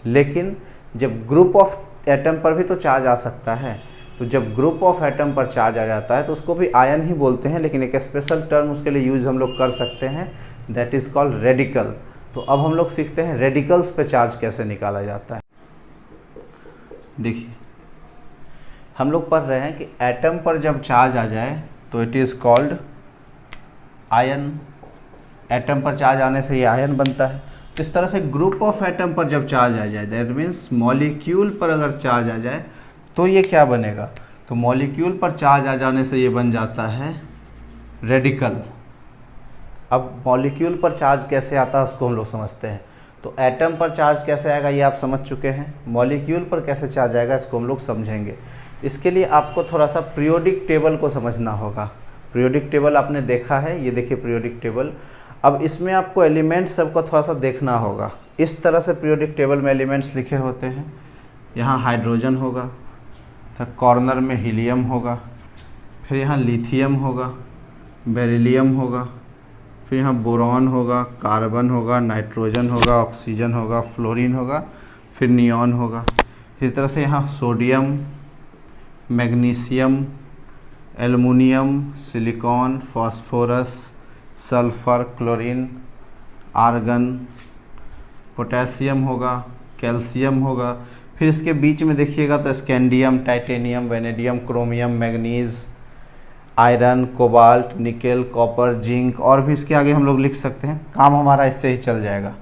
लेकिन जब ग्रुप ऑफ एटम पर भी तो चार्ज आ सकता है, तो जब ग्रुप ऑफ एटम पर चार्ज आ जाता है तो उसको भी आयन ही बोलते हैं, लेकिन एक स्पेशल टर्म उसके लिए यूज़ हम लोग कर सकते हैं, दैट इज़ कॉल्ड रेडिकल। तो अब हम लोग सीखते हैं रेडिकल्स पे चार्ज कैसे निकाला जाता है। देखिए, हम लोग पढ़ रहे हैं कि एटम पर जब चार्ज आ जाए तो it is called ion. Atom पर चार्ज आने से ये आयन बनता है। तो इस तरह से ग्रुप ऑफ एटम पर जब चार्ज आ जाए, दैट मीन्स मॉलिक्यूल पर अगर चार्ज आ जाए तो ये क्या बनेगा? तो मॉलिक्यूल पर चार्ज आ जाने से ये बन जाता है रेडिकल। अब मॉलिक्यूल पर चार्ज कैसे आता है उसको हम लोग समझते हैं। तो एटम पर चार्ज कैसे आएगा ये आप समझ चुके हैं। मॉलिक्यूल पर कैसे चार्ज आएगा इसको हम लोग समझेंगे। इसके लिए आपको थोड़ा सा पीरियोडिक टेबल को समझना होगा। पीरियोडिक टेबल आपने देखा है, ये देखिए पीरियोडिक टेबल। अब इसमें आपको एलिमेंट्स सबको थोड़ा सा देखना होगा। इस तरह से पीरियोडिक टेबल में एलिमेंट्स लिखे होते हैं। यहाँ हाइड्रोजन होगा, फिर कॉर्नर में हीलियम होगा, फिर यहाँ लिथियम होगा, बेरिलियम होगा, फिर यहाँ बोरॉन होगा, कार्बन होगा, नाइट्रोजन होगा, ऑक्सीजन होगा, फ्लोरीन होगा, फिर नियॉन होगा। इसी तरह से यहाँ sodium, magnesium, aluminium, silicon, phosphorus, sulphur, chlorine, argon, potassium होगा, कैल्शियम होगा। फिर इसके बीच में देखिएगा तो scandium, titanium, vanadium, chromium, manganese, iron, cobalt, nickel, copper, zinc और भी इसके आगे हम लोग लिख सकते हैं। काम हमारा इससे ही चल जाएगा।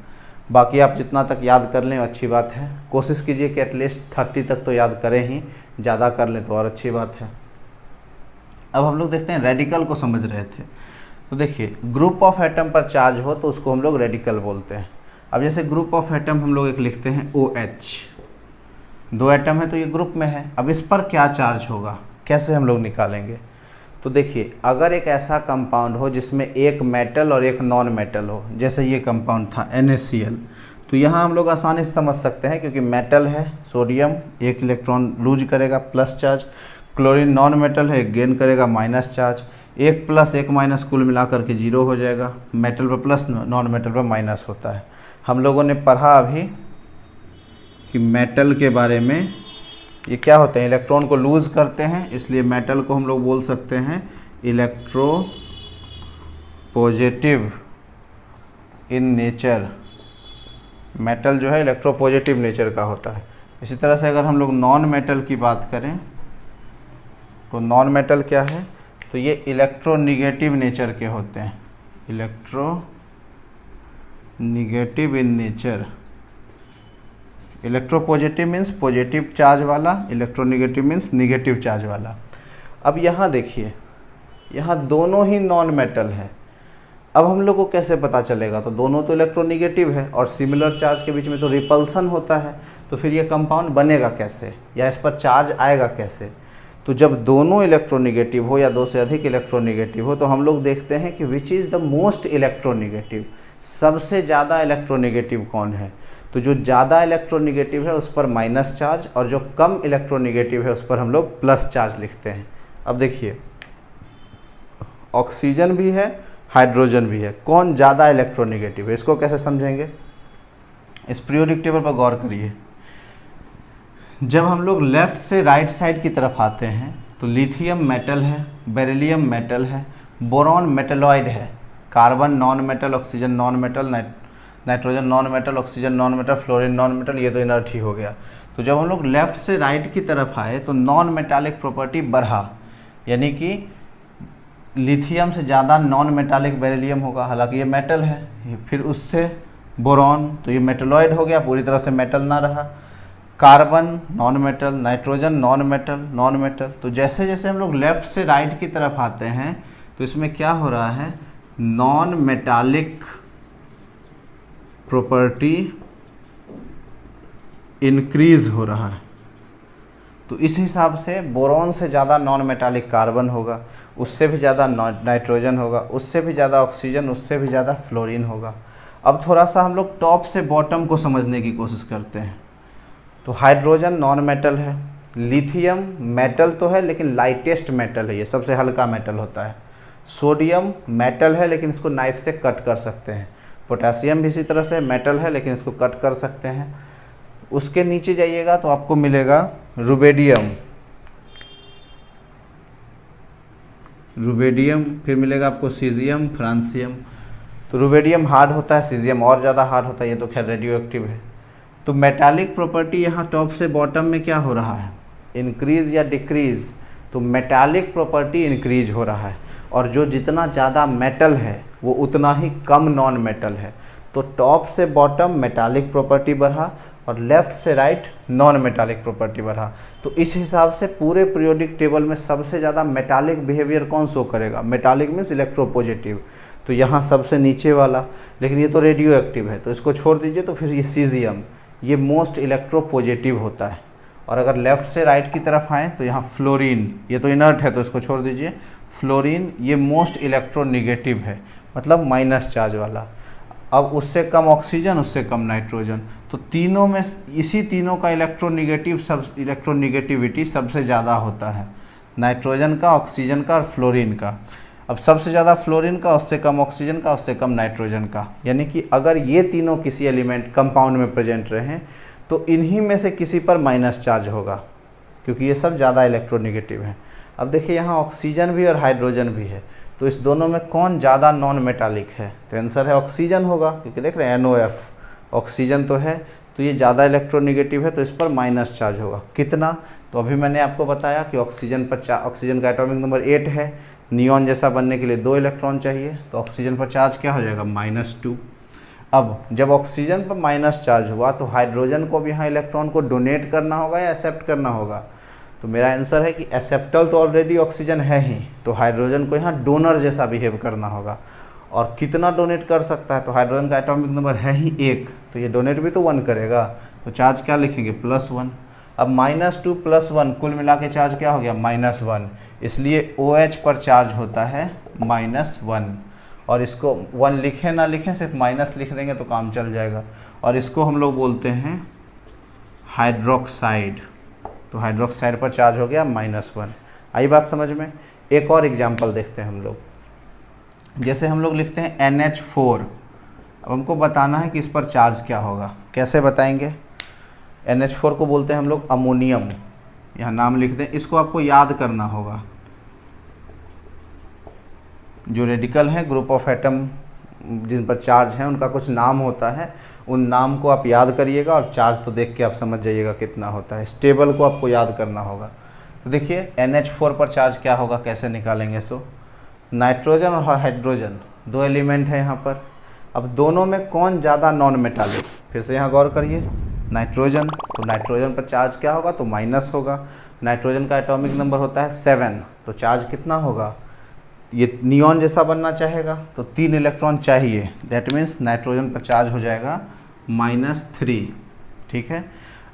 बाकी आप जितना तक याद कर लें अच्छी बात है। कोशिश कीजिए कि एटलीस्ट 30 तक तो याद करें ही, ज़्यादा कर लें तो और अच्छी बात है। अब हम लोग देखते हैं रेडिकल को समझ रहे थे। तो देखिए ग्रुप ऑफ एटम पर चार्ज हो तो उसको हम लोग रेडिकल बोलते हैं। अब जैसे ग्रुप ऑफ एटम हम लोग एक लिखते हैं OH, 2 एटम है तो ये ग्रुप में है। अब इस पर क्या चार्ज होगा, कैसे हम लोग निकालेंगे? तो देखिए अगर एक ऐसा कंपाउंड हो जिसमें एक मेटल और एक नॉन मेटल हो, जैसे ये कंपाउंड था NaCl, तो यहाँ हम लोग आसानी से समझ सकते हैं क्योंकि मेटल है सोडियम, 1 इलेक्ट्रॉन लूज करेगा plus charge, chlorine non metal है, गेन करेगा माइनस चार्ज, 1 प्लस 1 माइनस कुल मिलाकर के 0 हो जाएगा। मेटल पर प्लस, नॉन मेटल पर माइनस होता है। हम लोगों ने पढ़ा अभी कि मेटल के बारे में, ये क्या होते हैं, इलेक्ट्रॉन को लूज़ करते हैं, इसलिए मेटल को हम लोग बोल सकते हैं electro positive in nature. Metal जो है इलेक्ट्रो पॉजिटिव नेचर का होता है। इसी तरह से अगर हम लोग नॉन मेटल की बात करें तो नॉन मेटल क्या है, तो ये इलेक्ट्रोनिगेटिव नेचर के होते हैं, electronegative in nature. Electropositive means positive charge वाला, इलेक्ट्रोनिगेटिव मीन्स निगेटिव चार्ज वाला। अब यहाँ देखिए, यहाँ दोनों ही नॉन मेटल है। अब हम लोग को कैसे पता चलेगा, तो दोनों तो इलेक्ट्रोनिगेटिव है और सिमिलर चार्ज के बीच में तो रिपल्सन होता है, तो फिर ये कंपाउंड बनेगा कैसे या इस पर चार्ज आएगा कैसे? तो जब दोनों इलेक्ट्रोनिगेटिव हो या 2 से अधिक इलेक्ट्रोनिगेटिव हो तो हम लोग देखते हैं कि which is the most electronegative, सबसे ज़्यादा इलेक्ट्रोनिगेटिव कौन है। तो जो ज़्यादा इलेक्ट्रोनिगेटिव है उस पर माइनस चार्ज और जो कम इलेक्ट्रोनिगेटिव है उस पर हम लोग प्लस चार्ज लिखते हैं। अब देखिए ऑक्सीजन भी है, हाइड्रोजन भी है, कौन ज़्यादा इलेक्ट्रोनिगेटिव है, इसको कैसे समझेंगे? इस पीरियोडिक टेबल पर गौर करिए। जब हम लोग लेफ़्ट से राइट साइड की तरफ आते हैं तो लिथियम मेटल है, बेरिलियम मेटल है, बोरॉन मेटलॉइड है, carbon non metal, oxygen non metal, nitrogen non metal, oxygen non metal, fluorine non metal, ये तो इनर्ट ही हो गया। तो जब हम लोग लेफ़्ट से राइट की तरफ आए तो नॉन मेटालिक प्रॉपर्टी बढ़ा, यानी कि लिथियम से ज़्यादा नॉन मेटालिक बेरिलियम होगा, हालांकि ये मेटल है। फिर उससे बोरॉन, तो ये मेटलॉइड हो गया, पूरी तरह से मेटल ना रहा। Carbon non metal, nitrogen non metal. तो जैसे जैसे हम लोग लेफ़्ट से राइट की तरफ आते हैं तो इसमें क्या हो रहा है, नॉन मेटालिक प्रॉपर्टी इंक्रीज हो रहा है। तो इस हिसाब से बोरॉन से ज़्यादा नॉन मेटालिक कार्बन होगा, उससे भी ज़्यादा नाइट्रोजन होगा, उससे भी ज़्यादा ऑक्सीजन, उससे भी ज़्यादा फ्लोरीन होगा। अब थोड़ा सा हम लोग टॉप से बॉटम को समझने की कोशिश करते हैं। तो हाइड्रोजन नॉन मेटल है, लिथियम मेटल तो है लेकिन लाइटेस्ट मेटल है, ये सबसे हल्का मेटल होता है। सोडियम मेटल है लेकिन इसको नाइफ से कट कर सकते हैं। पोटेशियम भी इसी तरह से मेटल है लेकिन इसको कट कर सकते हैं। उसके नीचे जाइएगा तो आपको मिलेगा रुबेडियम, फिर मिलेगा आपको सीजियम, फ्रांसियम। तो रुबेडियम हार्ड होता है, सीजियम और ज़्यादा हार्ड होता है, ये तो खैर रेडियो एक्टिव है। तो मेटालिक प्रॉपर्टी यहाँ टॉप से बॉटम में क्या हो रहा है, इंक्रीज या डिक्रीज? तो मेटालिक प्रॉपर्टी इंक्रीज हो रहा है और जो जितना ज़्यादा मेटल है वो उतना ही कम नॉन मेटल है। तो टॉप से बॉटम मेटालिक प्रॉपर्टी बढ़ा और लेफ़्ट से राइट नॉन मेटालिक प्रॉपर्टी बढ़ा। तो इस हिसाब से पूरे पीरियोडिक टेबल में सबसे ज़्यादा मेटालिक बिहेवियर कौन शो करेगा? Metallic means electropositive. तो यहाँ सबसे नीचे वाला, लेकिन ये तो रेडियो एक्टिव है तो इसको छोड़ दीजिए। तो फिर ये सीजियम, ये मोस्ट इलेक्ट्रोपॉजिटिव होता है। और अगर लेफ़्ट से राइट की तरफ आएँ तो यहाँ फ्लोरीन, ये तो इनर्ट है तो इसको छोड़ दीजिए। फ्लोरीन ये मोस्ट इलेक्ट्रोनिगेटिव है, मतलब माइनस चार्ज वाला। अब उससे कम ऑक्सीजन, उससे कम नाइट्रोजन। तो तीनों में इसी तीनों का इलेक्ट्रोनिगेटिविटी सबसे ज़्यादा होता है, नाइट्रोजन का, ऑक्सीजन का और फ्लोरीन का। अब सबसे ज़्यादा फ्लोरीन का, उससे कम ऑक्सीजन का, उससे कम नाइट्रोजन का। यानी कि अगर ये तीनों किसी एलिमेंट कंपाउंड में प्रेजेंट रहें तो इन्हीं में से किसी पर माइनस चार्ज होगा, क्योंकि ये सब ज़्यादा इलेक्ट्रोनेगेटिव हैं। अब देखिए यहाँ ऑक्सीजन भी और हाइड्रोजन भी है, तो इस दोनों में कौन ज़्यादा नॉन मेटालिक है? तो आंसर है ऑक्सीजन होगा, क्योंकि देख रहे हैं NOF ऑक्सीजन तो है, तो ये ज़्यादा इलेक्ट्रोनेगेटिव है, तो इस पर माइनस चार्ज होगा। कितना? तो अभी मैंने आपको बताया कि ऑक्सीजन का एटॉमिक नंबर 8 है, नियॉन जैसा बनने के लिए 2 इलेक्ट्रॉन चाहिए, तो ऑक्सीजन पर चार्ज क्या हो जाएगा? -2। अब जब ऑक्सीजन पर माइनस चार्ज हुआ तो हाइड्रोजन को भी यहाँ इलेक्ट्रॉन को डोनेट करना होगा या एक्सेप्ट करना होगा? तो मेरा आंसर है कि एक्सेप्टर तो ऑलरेडी ऑक्सीजन है ही, तो हाइड्रोजन को यहाँ डोनर जैसा बिहेव करना होगा। और कितना डोनेट कर सकता है? तो हाइड्रोजन का एटॉमिक नंबर है ही 1, तो ये डोनेट भी तो 1 करेगा, तो चार्ज क्या लिखेंगे? +1। अब -2 + 1 कुल मिला के चार्ज क्या हो गया? -1। इसलिए OH पर चार्ज होता है -1। और इसको 1 लिखें ना लिखें, सिर्फ माइनस लिख देंगे तो काम चल जाएगा। और इसको हम लोग बोलते हैं हाइड्रोक्साइड। तो हाइड्रोक्साइड पर चार्ज हो गया -1। आई बात समझ में? एक और एग्जांपल देखते हैं हम लोग। जैसे हम लोग लिखते हैं NH4। अब हमको बताना है कि इस पर चार्ज क्या होगा। कैसे बताएंगे? NH4 को बोलते हैं हम लोग अमोनियम। यहाँ नाम लिख दें, इसको आपको याद करना होगा। जो रेडिकल हैं, ग्रुप ऑफ एटम जिन पर चार्ज है, उनका कुछ नाम होता है, उन नाम को आप याद करिएगा और चार्ज तो देख के आप समझ जाइएगा कितना होता है। स्टेबल को आपको याद करना होगा। तो देखिए NH4 पर चार्ज क्या होगा, कैसे निकालेंगे? सो नाइट्रोजन और हाइड्रोजन 2 एलिमेंट है यहाँ पर। अब दोनों में कौन ज़्यादा नॉन मेटालिक? फिर से यहाँ गौर करिए, नाइट्रोजन। तो नाइट्रोजन पर चार्ज क्या होगा? तो माइनस होगा। नाइट्रोजन का एटॉमिक नंबर होता है 7, तो चार्ज कितना होगा? ये नियॉन जैसा बनना चाहेगा तो 3 इलेक्ट्रॉन चाहिए, दैट मीन्स नाइट्रोजन पर चार्ज हो जाएगा -3। ठीक है।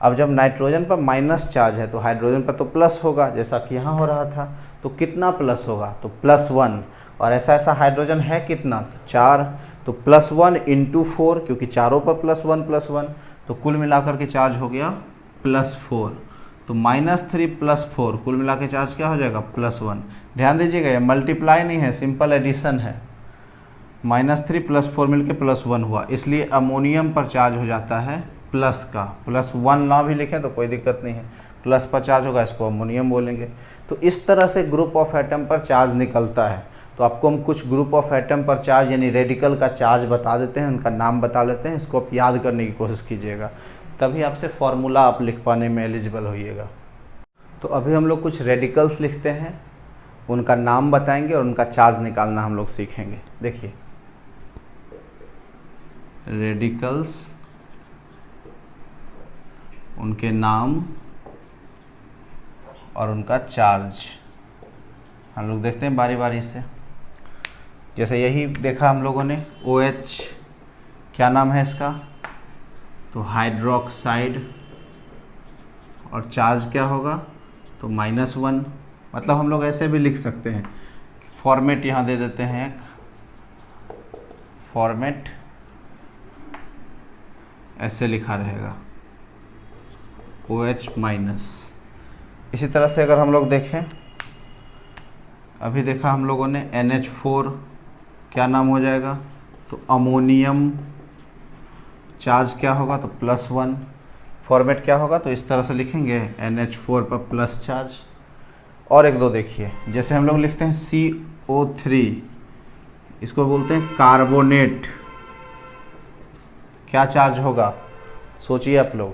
अब जब नाइट्रोजन पर माइनस चार्ज है तो हाइड्रोजन पर तो प्लस होगा, जैसा कि यहाँ हो रहा था। तो कितना प्लस होगा? तो +1। और ऐसा हाइड्रोजन है कितना? तो 4। तो +1 × 4, क्योंकि चारों पर +1 तो कुल मिलाकर के चार्ज हो गया +4। तो -3 + 4 कुल मिला के चार्ज क्या हो जाएगा? +1। ध्यान दीजिएगा, ये मल्टीप्लाई नहीं है, सिंपल एडिशन है। -3 + 4 मिलके +1 हुआ, इसलिए अमोनियम पर चार्ज हो जाता है प्लस का। +1 ना भी लिखें तो कोई दिक्कत नहीं है, प्लस पर चार्ज होगा, इसको अमोनियम बोलेंगे। तो इस तरह से ग्रुप ऑफ एटम पर चार्ज निकलता है। तो आपको हम कुछ ग्रुप ऑफ एटम पर चार्ज यानी रेडिकल का चार्ज बता देते हैं, उनका नाम बता लेते हैं। इसको आप याद करने की कोशिश कीजिएगा, तभी आपसे फॉर्मूला आप लिख पाने में एलिजिबल होइएगा। तो अभी हम लोग कुछ रेडिकल्स लिखते हैं, उनका नाम बताएंगे और उनका चार्ज निकालना हम लोग सीखेंगे। देखिए, रेडिकल्स, उनके नाम और उनका चार्ज हम लोग देखते हैं बारी बारी से। जैसे यही देखा हम लोगों ने, OH क्या नाम है इसका? तो हाइड्रोक्साइड। और चार्ज क्या होगा? तो -1। मतलब हम लोग ऐसे भी लिख सकते हैं, फॉर्मेट यहाँ दे देते हैं, एक फॉर्मेट ऐसे लिखा रहेगा OH-। इसी तरह से अगर हम लोग देखें, अभी देखा हम लोगों ने NH4 क्या नाम हो जाएगा? तो अमोनियम। चार्ज क्या होगा? तो +1। फॉर्मेट क्या होगा? तो इस तरह से लिखेंगे, NH4 पर प्लस चार्ज। और एक दो देखिए, जैसे हम लोग लिखते हैं CO3, इसको बोलते हैं कार्बोनेट। क्या चार्ज होगा? सोचिए आप लोग,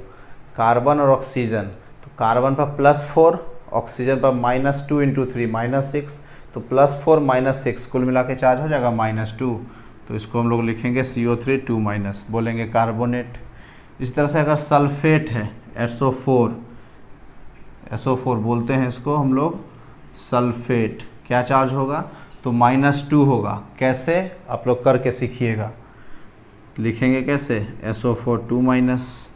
कार्बन और ऑक्सीजन। तो कार्बन पर +4, ऑक्सीजन पर -2 × 3 -6, तो +4 -6 कुल मिला के चार्ज हो जाएगा -2। तो इसको हम लोग लिखेंगे CO3 2-, बोलेंगे कार्बोनेट। इस तरह से अगर सल्फेट है, SO4 बोलते हैं इसको हम लोग सल्फेट। क्या चार्ज होगा? तो -2 होगा। कैसे? आप लोग करके सीखिएगा। लिखेंगे कैसे? SO4 2-।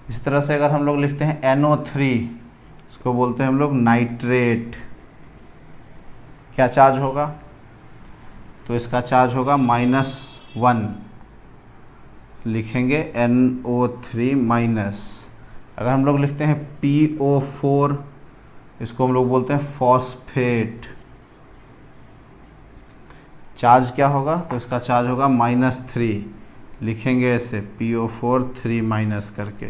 इस तरह से अगर हम लोग लिखते हैं NO3, इसको बोलते हैं हम लोग नाइट्रेट। क्या चार्ज होगा? तो इसका चार्ज होगा -1, लिखेंगे NO3-। अगर हम लोग लिखते हैं PO4, इसको हम लोग बोलते हैं फॉस्फेट। चार्ज क्या होगा, तो इसका चार्ज होगा -3, लिखेंगे ऐसे PO4 3 माइनस करके।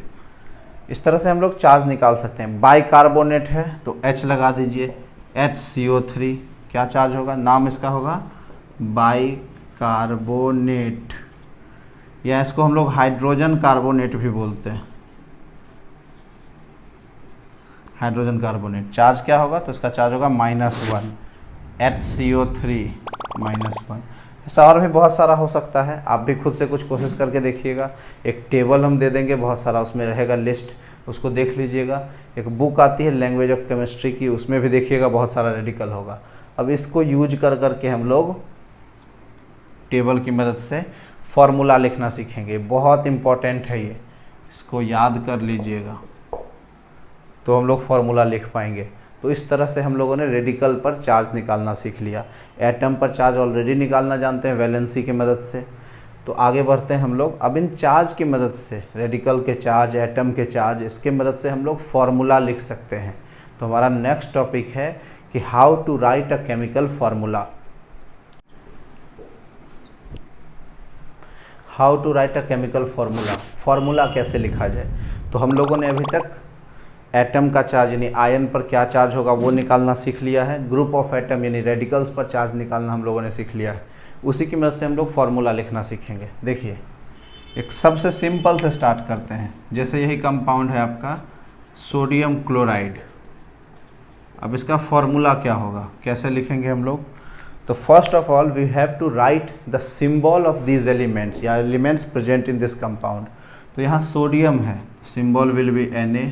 इस तरह से हम लोग चार्ज निकाल सकते हैं। बाइकार्बोनेट है तो H लगा दीजिए, HCO3 क्या चार्ज होगा, नाम इसका होगा बाइकार्बोनेट, या इसको हम लोग हाइड्रोजन कार्बोनेट भी बोलते हैं, हाइड्रोजन कार्बोनेट। चार्ज क्या होगा, तो इसका चार्ज होगा -1, HCO3 -1। ऐसा और भी बहुत सारा हो सकता है, आप भी खुद से कुछ कोशिश करके देखिएगा। एक टेबल हम दे देंगे बहुत सारा, उसमें रहेगा लिस्ट, उसको देख लीजिएगा। एक बुक आती है लैंग्वेज ऑफ केमिस्ट्री की, उसमें भी देखिएगा बहुत सारा रेडिकल होगा। अब इसको यूज कर करके हम लोग टेबल की मदद से फॉर्मूला लिखना सीखेंगे। बहुत इम्पॉर्टेंट है ये, इसको याद कर लीजिएगा तो हम लोग फॉर्मूला लिख पाएंगे। तो इस तरह से हम लोगों ने रेडिकल पर चार्ज निकालना सीख लिया। एटम पर चार्ज ऑलरेडी निकालना जानते हैं वैलेंसी की मदद से। तो आगे बढ़ते हैं हम लोग। अब इन चार्ज की मदद से, रेडिकल के चार्ज, एटम के चार्ज, इसके मदद से हम लोग फॉर्मूला लिख सकते हैं। तो हमारा नेक्स्ट टॉपिक है कि how to write a chemical formula. How to write a chemical formula, formula कैसे लिखा जाए। तो हम लोगों ने अभी तक एटम का चार्ज यानी आयन पर क्या चार्ज होगा वो निकालना सीख लिया है। ग्रुप ऑफ एटम यानी रेडिकल्स पर चार्ज निकालना हम लोगों ने सीख लिया है। उसी की मदद से हम लोग फार्मूला लिखना सीखेंगे। देखिए, एक सबसे सिंपल से स्टार्ट करते हैं। जैसे यही कंपाउंड है आपका सोडियम क्लोराइड। अब इसका फार्मूला क्या होगा, कैसे लिखेंगे हम लोग। तो first of all we have to write the symbol of these elements या elements present in this compound. तो यहाँ सोडियम है, symbol will be Na।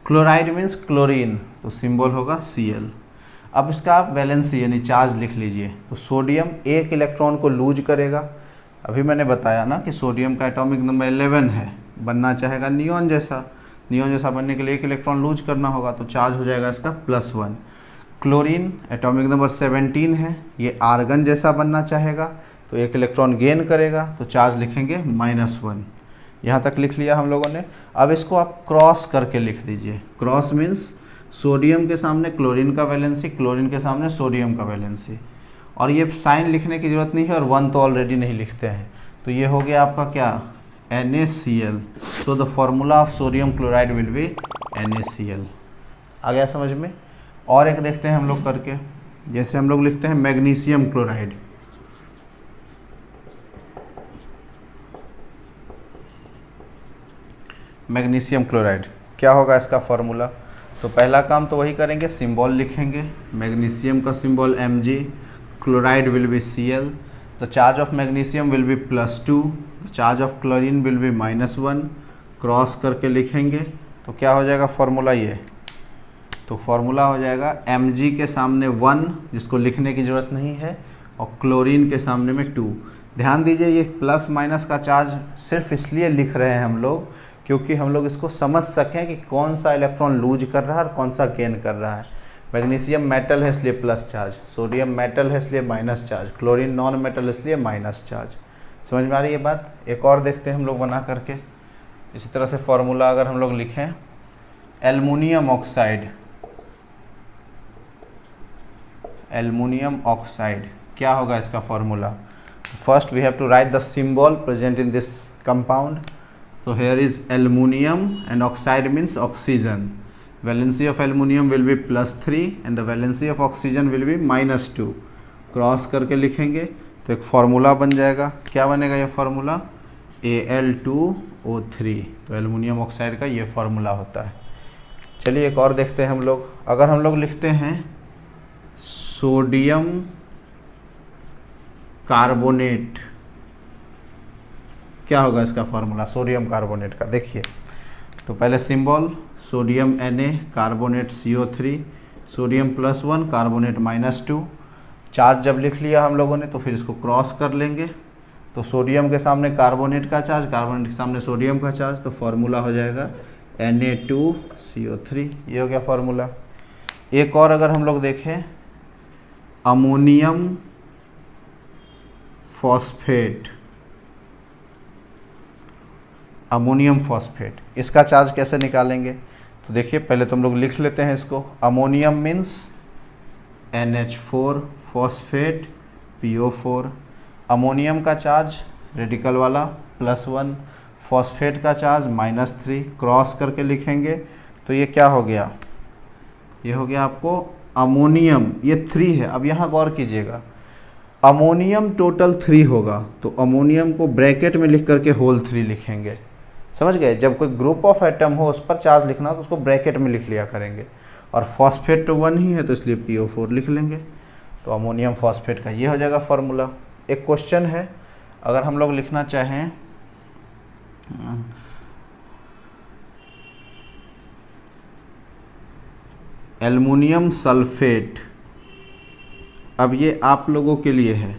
Chloride means chlorine, तो सिंबल होगा Cl। अब इसका आप वैलेंसी यानी चार्ज लिख लीजिए। तो सोडियम एक इलेक्ट्रॉन को लूज करेगा। अभी मैंने बताया ना कि सोडियम का एटॉमिक नंबर 11 है, बनना चाहेगा नियॉन जैसा। नियॉन जैसा बनने के लिए एक इलेक्ट्रॉन लूज करना होगा, तो चार्ज हो जाएगा इसका +1। क्लोरीन एटॉमिक नंबर 17 है, ये आर्गन जैसा बनना चाहेगा तो एक इलेक्ट्रॉन गेन करेगा, तो चार्ज लिखेंगे -1। यहाँ तक लिख लिया हम लोगों ने। अब इसको आप क्रॉस करके लिख दीजिए। क्रॉस मीन्स सोडियम के सामने क्लोरीन का वैलेंसी, क्लोरीन के सामने सोडियम का वैलेंसी। और ये साइन लिखने की ज़रूरत नहीं है, और 1 तो ऑलरेडी नहीं लिखते हैं। तो ये हो गया आपका क्या, NaCl। So the formula of sodium chloride will be NaCl। आ गया समझ में। और एक देखते हैं हम लोग करके। जैसे हम लोग लिखते हैं मैग्नीशियम क्लोराइड। मैग्नीशियम क्लोराइड क्या होगा इसका फार्मूला। तो पहला काम तो वही करेंगे, सिंबल लिखेंगे। मैग्नीशियम का symbol Mg, chloride will be Cl। The charge of magnesium will be +2, the charge of chlorine will be -1। Cross करके लिखेंगे तो क्या हो जाएगा फार्मूला ये। तो फार्मूला हो जाएगा Mg के सामने 1, जिसको लिखने की ज़रूरत नहीं है, और क्लोरीन के सामने में 2। ध्यान दीजिए, ये प्लस माइनस का चार्ज सिर्फ इसलिए लिख रहे हैं हम लोग क्योंकि हम लोग इसको समझ सकें कि कौन सा इलेक्ट्रॉन लूज कर रहा है और कौन सा गेन कर रहा है। मैग्नीशियम मेटल है इसलिए प्लस चार्ज, सोडियम मेटल है इसलिए minus charge, chlorine non metal इसलिए माइनस चार्ज। समझ में आ रही है बात। एक और देखते हैं हम लोग बना करके। इसी तरह से फार्मूला अगर हम लोग लिखें, एल्युमिनियम ऑक्साइड, एल्युमिनियम ऑक्साइड क्या होगा इसका formula. First we have to write the symbol present in this compound. So here is aluminum and oxide means oxygen. Valency of aluminum will be +3 and the valency of oxygen will be -2. Cross करके लिखेंगे तो एक formula बन जाएगा। क्या बनेगा ये formula, Al2O3। तो एल्युमिनियम ऑक्साइड का ये फार्मूला होता है। चलिए एक और देखते हैं हम लोग। अगर हम लोग लिखते हैं सोडियम कार्बोनेट, क्या होगा इसका फार्मूला सोडियम कार्बोनेट का। देखिए, तो पहले symbol sodium Na, carbonate CO3, sodium +1, carbonate -2। Charge जब लिख लिया हम लोगों ने तो फिर इसको क्रॉस कर लेंगे। तो सोडियम के सामने कार्बोनेट का चार्ज, कार्बोनेट के सामने सोडियम का चार्ज, तो फार्मूला हो जाएगा Na2CO3। ये हो गया फार्मूला। एक और अगर हम लोग देखें, अमोनियम फॉस्फेट, अमोनियम फॉस्फेट, इसका चार्ज कैसे निकालेंगे। तो देखिए, पहले तो हम लोग लिख लेते हैं इसको। Ammonium means NH4, phosphate PO4, ammonium का चार्ज रेडिकल वाला +1, फॉस्फेट का चार्ज -3, क्रॉस करके लिखेंगे तो ये क्या हो गया, ये हो गया आपको अमोनियम, ये 3 है। अब यहाँ गौर कीजिएगा, अमोनियम टोटल 3 होगा तो अमोनियम को ब्रैकेट में लिख करके होल 3 लिखेंगे, समझ गए। जब कोई ग्रुप ऑफ एटम हो उस पर चार्ज लिखना हो तो उसको ब्रैकेट में लिख लिया करेंगे। और फॉस्फेट तो 1 ही है तो इसलिए PO4 लिख लेंगे। तो अमोनियम फॉस्फेट का ये हो जाएगा फार्मूला। एक क्वेश्चन है, अगर हम लोग लिखना चाहें एल्युमिनियम सल्फेट, अब ये आप लोगों के लिए है,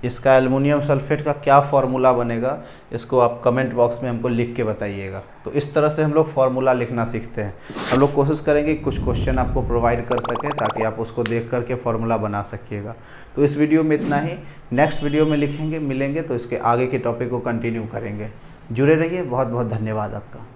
इसका एल्युमिनियम सल्फेट का क्या फार्मूला बनेगा इसको आप कमेंट बॉक्स में हमको लिख के बताइएगा। तो इस तरह से हम लोग फार्मूला लिखना सीखते हैं। हम लोग कोशिश करेंगे कुछ क्वेश्चन आपको प्रोवाइड कर सकें ताकि आप उसको देख करके फार्मूला बना सकिएगा। तो इस वीडियो में इतना ही, नेक्स्ट वीडियो में मिलेंगे तो इसके आगे के टॉपिक को कंटिन्यू करेंगे। जुड़े रहिए, बहुत बहुत धन्यवाद आपका।